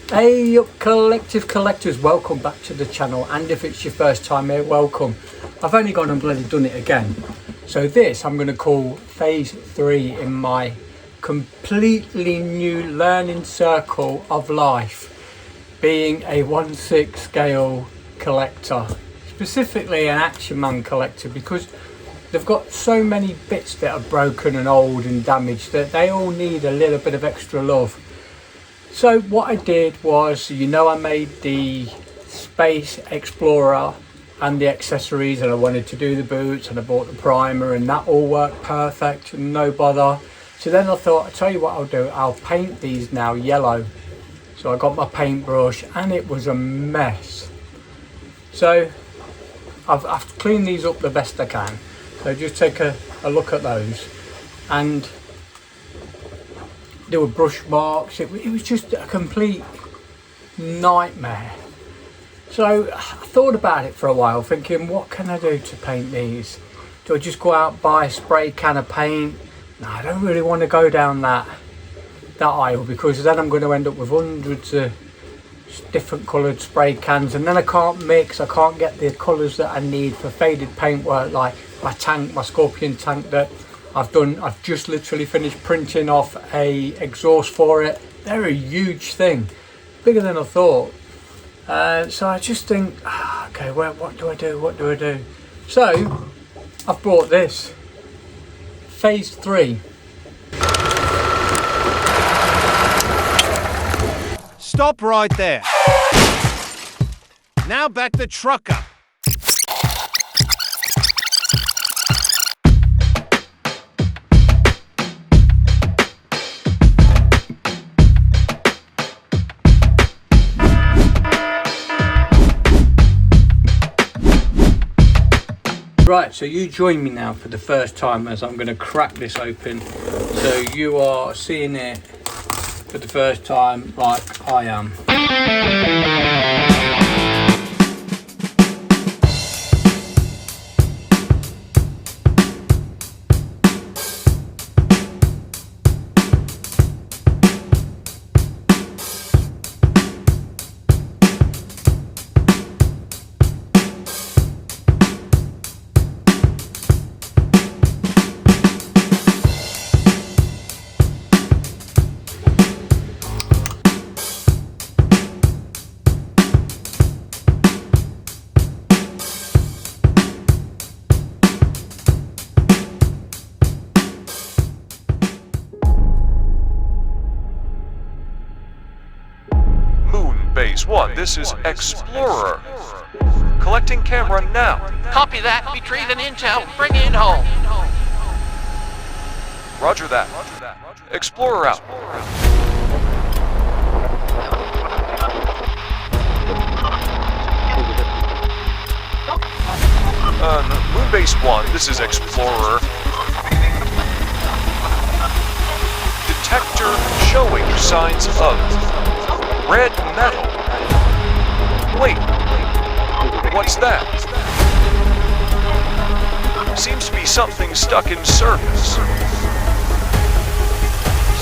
Hey collective collectors, welcome back to the channel, and if it's your first time here, welcome. I've only gone and bloody done it again. So this I'm going to call phase 3 in my completely new learning circle of life, being a 1/6 scale collector, specifically an Action Man collector, because they've got so many bits that are broken and old and damaged that they all need a little bit of extra love. So what I did was, I made the Space Explorer and the accessories, and I wanted to do the boots, and I bought the primer, and that all worked perfect, no bother. So then I thought, I'll tell you what I'll do, I'll paint these now yellow. So I got my paintbrush and it was a mess. So I've cleaned these up the best I can. So just take a look at those. And there were brush marks, it was just a complete nightmare. So I thought about it for a while, thinking, what can I do to paint these? Do I just go out, buy a spray can of paint? No, I don't really want to go down that aisle, because then I'm going to end up with hundreds of different coloured spray cans, and then I can't mix, I can't get the colours that I need for faded paintwork, like my tank, my Scorpion tank that I've just literally finished printing off a exhaust for it. They're a huge thing, bigger than I thought. So I just think, okay, well, what do I do? So I've brought this, phase 3. Stop right there. Now back the truck up. Right, so you join me now for the first time as I'm going to crack this open. So you are seeing it for the first time like I am. Base 1, this is Explorer. Collecting camera now. Copy that. Retrieving intel. Bring it home. Roger that. Explorer out. Moonbase 1, this is Explorer. Detector showing signs of red metal. Wait, what's that? Seems to be something stuck in surface.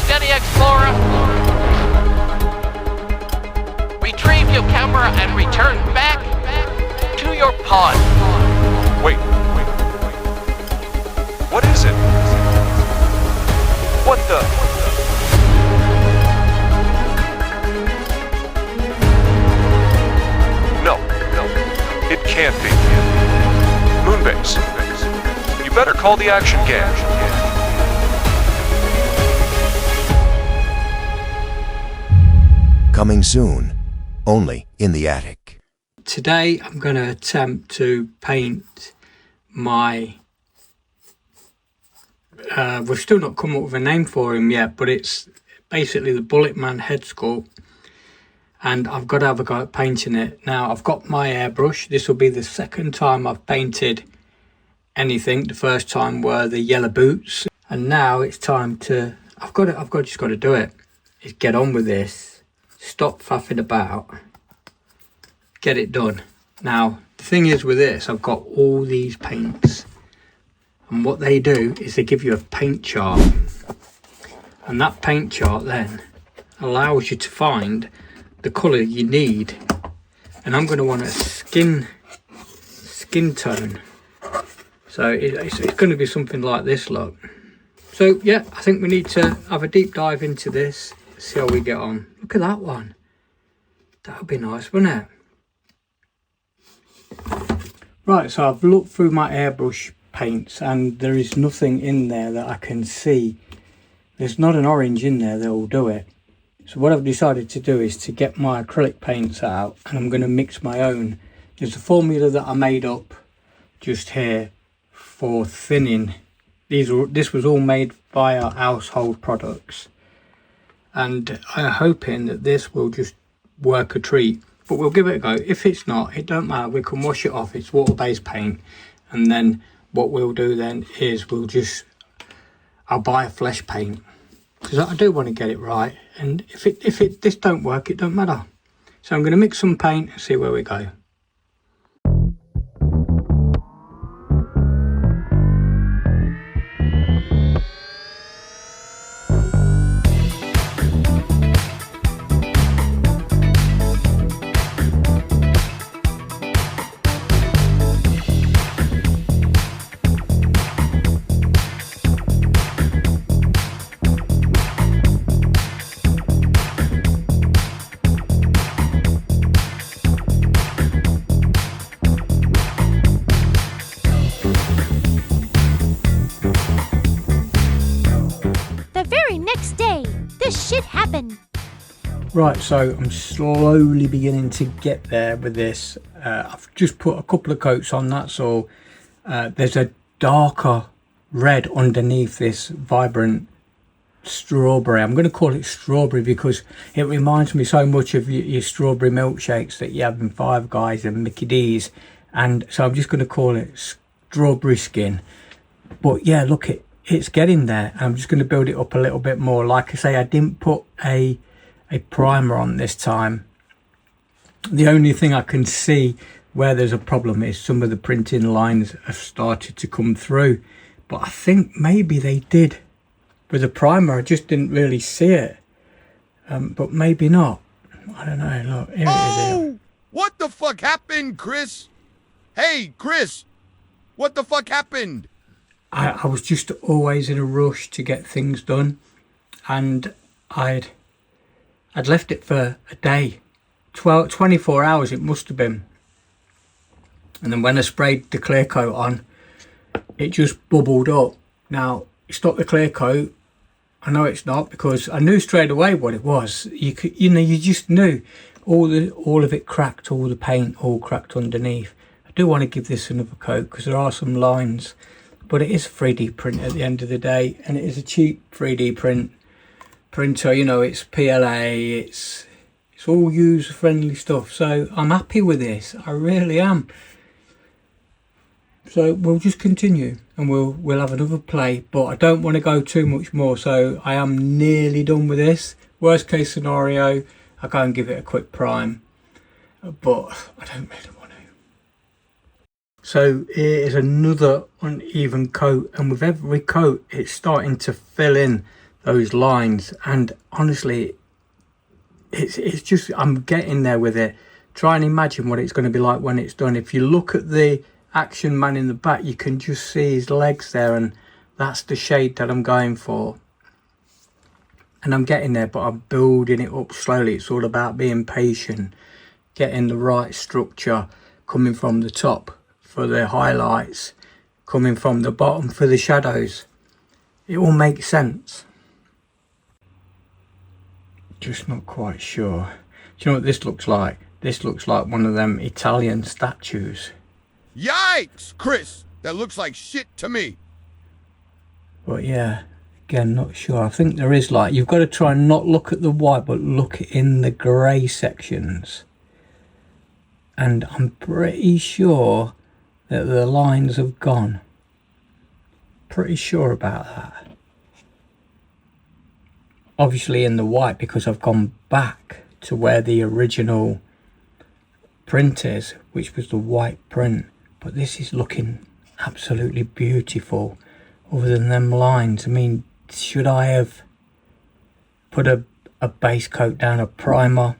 Steady, Explorer. Retrieve your camera and return back to your pod. Wait. What is it? What the? It can't be. Moonbase, you better call the action gang. Coming soon, only in the attic. Today I'm going to attempt to paint my, we've still not come up with a name for him yet, but it's basically the Bullet Man head sculpt. And I've got to have a go at painting it. Now I've got my airbrush. This will be the second time I've painted anything. The first time were the yellow boots, and now it's time to, I've just got to do it. Is get on with this, stop faffing about, get it done. Now the thing is with this, I've got all these paints, and what they do is they give you a paint chart, and that paint chart then allows you to find the colour you need, and I'm going to want a skin tone. So it's going to be something like this, look. So yeah, I think we need to have a deep dive into this, see how we get on. Look at that one. That would be nice, wouldn't it? Right, so I've looked through my airbrush paints and there is nothing in there that I can see. There's not an orange in there that will do it. So what I've decided to do is to get my acrylic paints out, and I'm going to mix my own. There's a formula that I made up just here for thinning. This was all made via household products, and I'm hoping that this will just work a treat, but we'll give it a go. If it's not, it don't matter, we can wash it off. It's water-based paint, and then what we'll do then is I'll buy a flesh paint, because I do want to get it right, and if this don't work, it don't matter. So I'm going to mix some paint and see where we go. Right, so I'm slowly beginning to get there with this. I've just put a couple of coats on, that's all. There's a darker red underneath this vibrant strawberry. I'm going to call it strawberry because it reminds me so much of your strawberry milkshakes that you have in Five Guys and Mickey D's. And so I'm just going to call it strawberry skin. But yeah, look, it's getting there. I'm just going to build it up a little bit more. Like I say, I didn't put a primer on this time. The only thing I can see where there's a problem is some of the printing lines have started to come through, but I think maybe they did with a primer. I just didn't really see it, but maybe not. I don't know. Look, here it is here. What the fuck happened, Chris? Hey, Chris, what the fuck happened? I was just always in a rush to get things done, and I'd left it for a day, 24 hours it must have been. And then when I sprayed the clear coat on, it just bubbled up. Now, it's not the clear coat. I know it's not, because I knew straight away what it was. You just knew. All of it cracked, all the paint all cracked underneath. I do want to give this another coat because there are some lines, but it is a 3D print at the end of the day, and it is a cheap 3D printer. You know, it's PLA, it's all user friendly stuff, so I'm happy with this. I really am. So we'll just continue and we'll have another play, but I don't want to go too much more. So I am nearly done with this. Worst case scenario, I go and give it a quick prime, but I don't really want to. So here is another uneven coat, and with every coat it's starting to fill in those lines, and honestly it's just, I'm getting there with it. Try and imagine what it's going to be like when it's done. If you look at the action man in the back, you can just see his legs there, and that's the shade that I'm going for. And I'm getting there, but I'm building it up slowly. It's all about being patient, getting the right structure, coming from the top for the highlights, coming from the bottom for the shadows. It all makes sense. Just not quite sure. Do you know what this looks like? This looks like one of them Italian statues. Yikes, Chris! That looks like shit to me. But yeah, again, not sure. I think there is, like, you've got to try and not look at the white, but look in the grey sections. And I'm pretty sure that the lines have gone. Pretty sure about that. Obviously in the white, because I've gone back to where the original print is, which was the white print. But this is looking absolutely beautiful, other than them lines. I mean, should I have put a base coat down, a primer?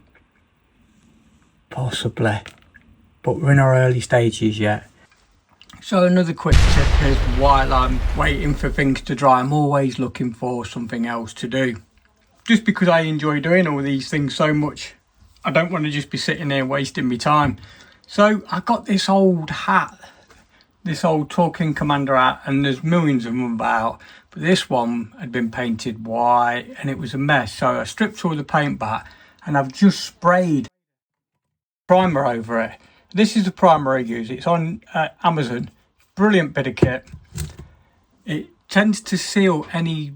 possibly, but we're in our early stages yet. So another quick tip is, while I'm waiting for things to dry, I'm always looking for something else to do. Just because I enjoy doing all these things so much, I don't want to just be sitting there wasting my time. So I got this old hat, this old Talking Commander hat, and there's millions of them about, but this one had been painted white and it was a mess. So I stripped all the paint back and I've just sprayed primer over it. This is the primer I use. It's on Amazon. Brilliant bit of kit. It tends to seal any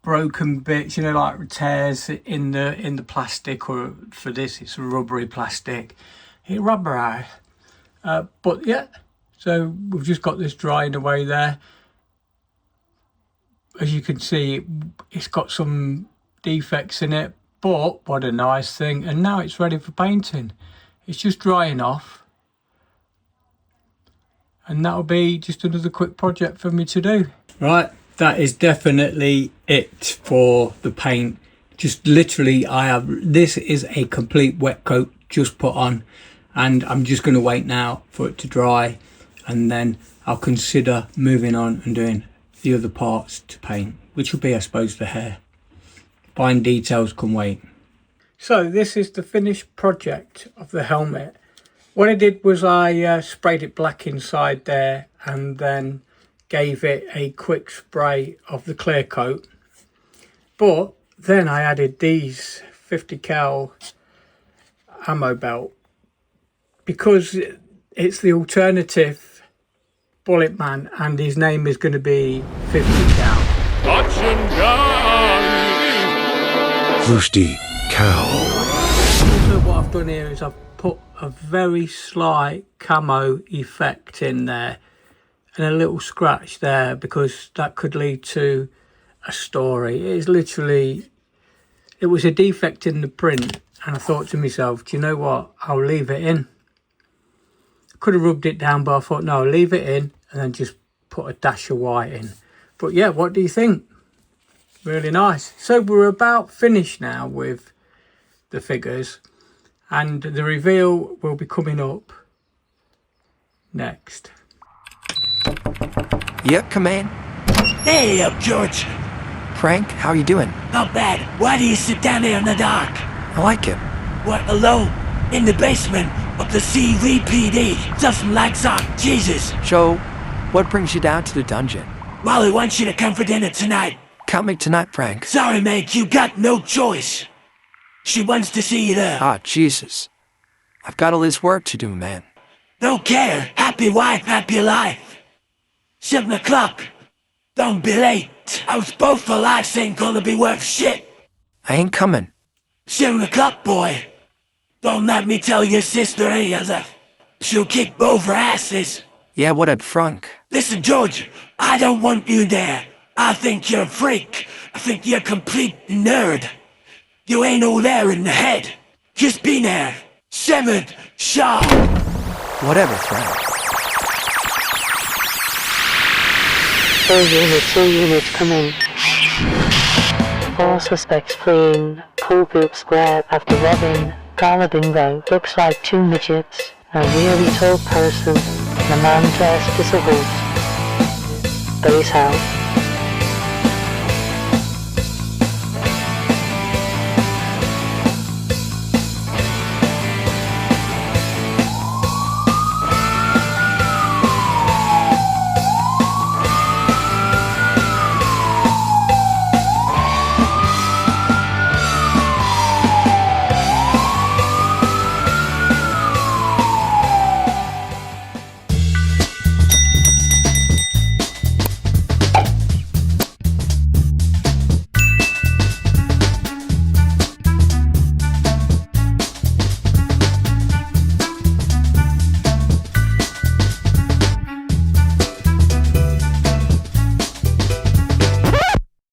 broken bits, you know, like tears in the plastic, or for this it's rubbery plastic. It rubber out. But yeah, so we've just got this drying away there. As you can see, it's got some defects in it, but what a nice thing. And now it's ready for painting. It's just drying off. And that'll be just another quick project for me to do. Right, that is definitely it for the paint. Just literally, this is a complete wet coat just put on, and I'm just going to wait now for it to dry, and then I'll consider moving on and doing the other parts to paint, which will be, I suppose, the hair. Fine details can wait. So this is the finished project of the helmet. What I did was I sprayed it black inside there and then gave it a quick spray of the clear coat. But then I added these 50 cal ammo belt because it's the alternative Bullet Man, and his name is going to be 50 cal. Rusty Cow. So what I've done here is I've put a very slight camo effect in there and a little scratch there, because that could lead to a story. It is literally, it was a defect in the print, and I thought to myself, do you know what, I'll leave it in. I could have rubbed it down, but I thought no, I'll leave it in and then just put a dash of white in. But yeah, what do you think? Really nice. So we're about finished now with the figures, and the reveal will be coming up next. Yep, come in. Hey up, George. Frank, how are you doing? Not bad. Why do you sit down there in the dark? I like it. What, alone? In the basement of the CVPD? Just some lights on. Jesus. So, what brings you down to the dungeon? Molly wants you to come for dinner tonight. Coming tonight, Frank. Sorry, mate, you got no choice. She wants to see you there. Ah, Jesus. I've got all this work to do, man. Don't care. Happy wife, happy life. 7 o'clock. Don't be late. Us both for life ain't gonna be worth shit. I ain't coming. 7 o'clock, boy. Don't let me tell your sister any other. She'll kick both her asses. Yeah, what up, Frank? Listen, George, I don't want you there. I think you're a freak. I think you're a complete nerd. You ain't all there in the head. Just be there. 7 sharp. Whatever, Frank. All units come in. 4 suspects fleeing. Pool group square after robbing. Gala bingo. Looks like 2 midgets. A really tall person. And a man dressed as a wolf. Base house.